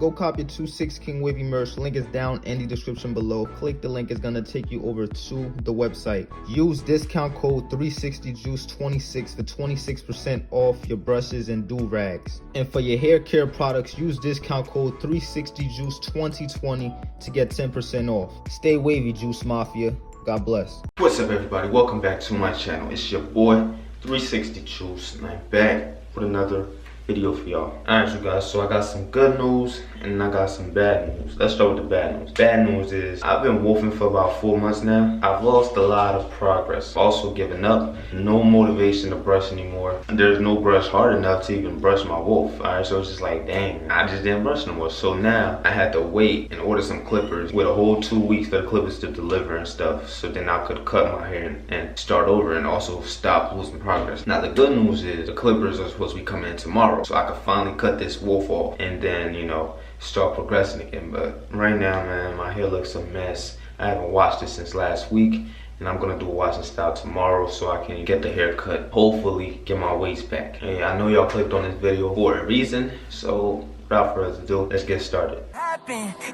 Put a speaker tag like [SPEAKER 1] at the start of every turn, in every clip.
[SPEAKER 1] go copy your 2-6 King Wavy merch. Link is down in the description below. Click the link, it's gonna take you over to the website. Use discount code 360juice26 for 26% off your brushes and do-rags. And for your hair care products, use discount code 360juice2020 to get 10% off. Stay wavy, Juice Mafia. God bless.
[SPEAKER 2] What's up, everybody? Welcome back to my channel. It's your boy 360 Juice, and I'm back with another video for y'all. Alright, you guys, so I got some good news and I got some bad news. Let's start with the bad news. Bad news is I've been wolfing for about 4 months now. I've lost a lot of progress. Also given up. No motivation to brush anymore. There's no brush hard enough to even brush my wolf. Alright, so it's just like, dang, I just didn't brush no more. So now I had to wait and order some clippers with a whole 2 weeks for the clippers to deliver and stuff. So then I could cut my hair and start over and also stop losing progress. Now the good news is the clippers are supposed to be coming in tomorrow. So I could finally cut this wolf off and then, you know, start progressing again. But right now, man, my hair looks a mess. I haven't washed it since last week, and I'm gonna do a washing style tomorrow so I can get the haircut, hopefully get my waist back. Hey, I know y'all clicked on this video for a reason, so without further ado, let's get started.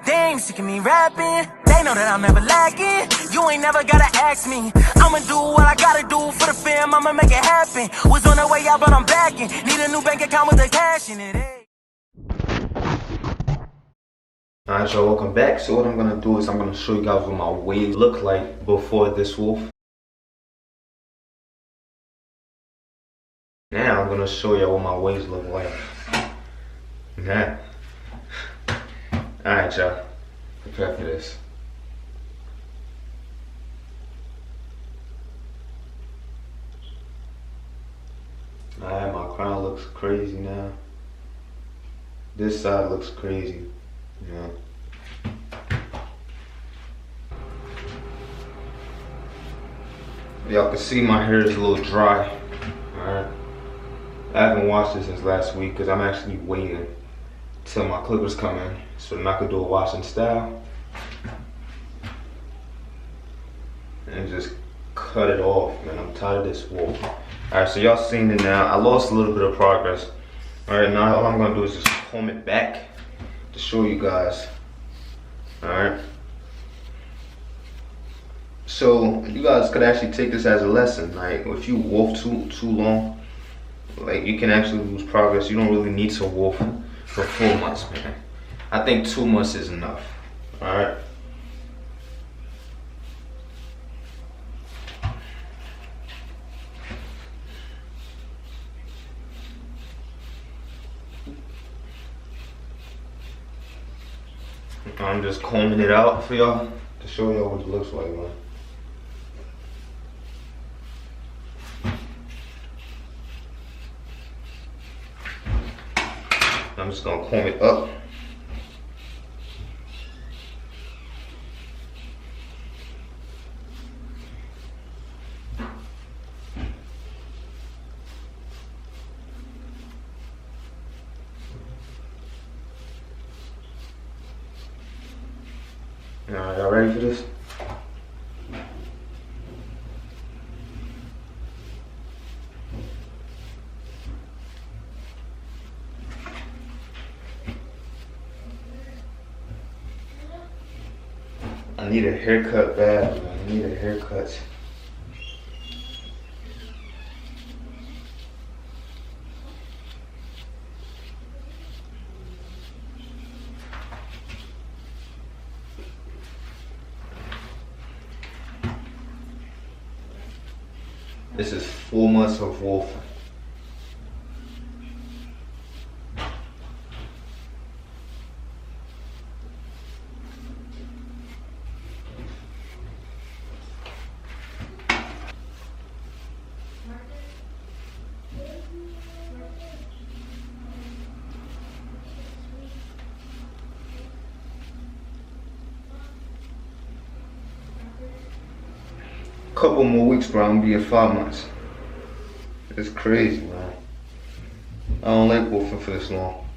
[SPEAKER 3] They ain't sick of me rapping. They know that I'm never lacking. You ain't never gotta ask me. I'ma do what I gotta do for the fam. I'ma make it happen. Was on the way out, but I'm backing. Need a new bank account with the cash in it. Hey.
[SPEAKER 2] Alright, y'all, welcome back. So what I'm gonna do is I'm gonna show you guys what my waves look like before this wolf. Now I'm gonna show you what my waves look like now. Alright, y'all, prepare for this. Alright, my crown looks crazy now. This side looks crazy. Yeah. Y'all can see my hair is a little dry. Alright. I haven't washed it since last week because I'm actually waiting till my clippers come in so then I could do a washing style and just cut it off, man. I'm tired of this wolf. Alright, so y'all seen it now. I lost a little bit of progress. Alright, now all I'm gonna do is just comb it back to show you guys. Alright. So you guys could actually take this as a lesson. Like if you wolf too long, like you can actually lose progress. You don't really need to wolf for 4 months, man. I think 2 months is enough. Alright. I'm just combing it out for y'all to show y'all what it looks like, man. I'm just gonna comb it up. Alright, y'all ready for this? I need a haircut bad, man. I need a haircut. This is 4 months of wolfing. Couple more weeks, bro, I'm gonna be at 5 months. It's crazy, man. I don't like wolfing for this long.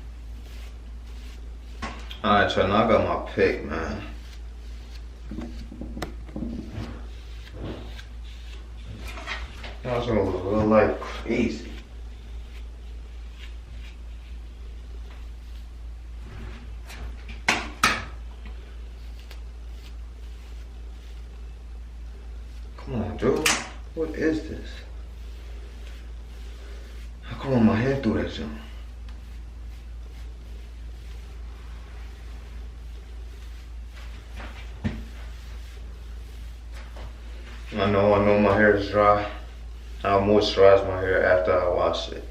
[SPEAKER 2] Alright, y'all, now I got my pick, man. Now it's gonna look real like crazy. Come on, dude. What is this? I can run my head through that jump. I know my hair is dry. I'll moisturize my hair after I wash it.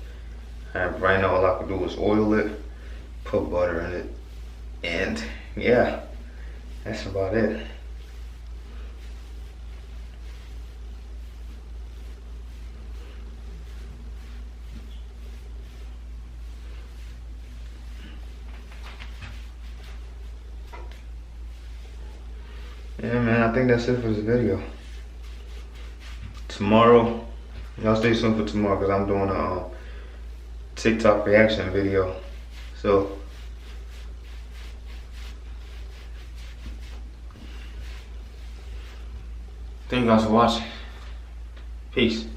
[SPEAKER 2] And right now all I can do is oil it, put butter in it, and yeah, that's about it. Yeah, man, I think that's it for this video. Tomorrow, y'all stay tuned for tomorrow because I'm doing a TikTok reaction video. So, thank you guys for watching. Peace.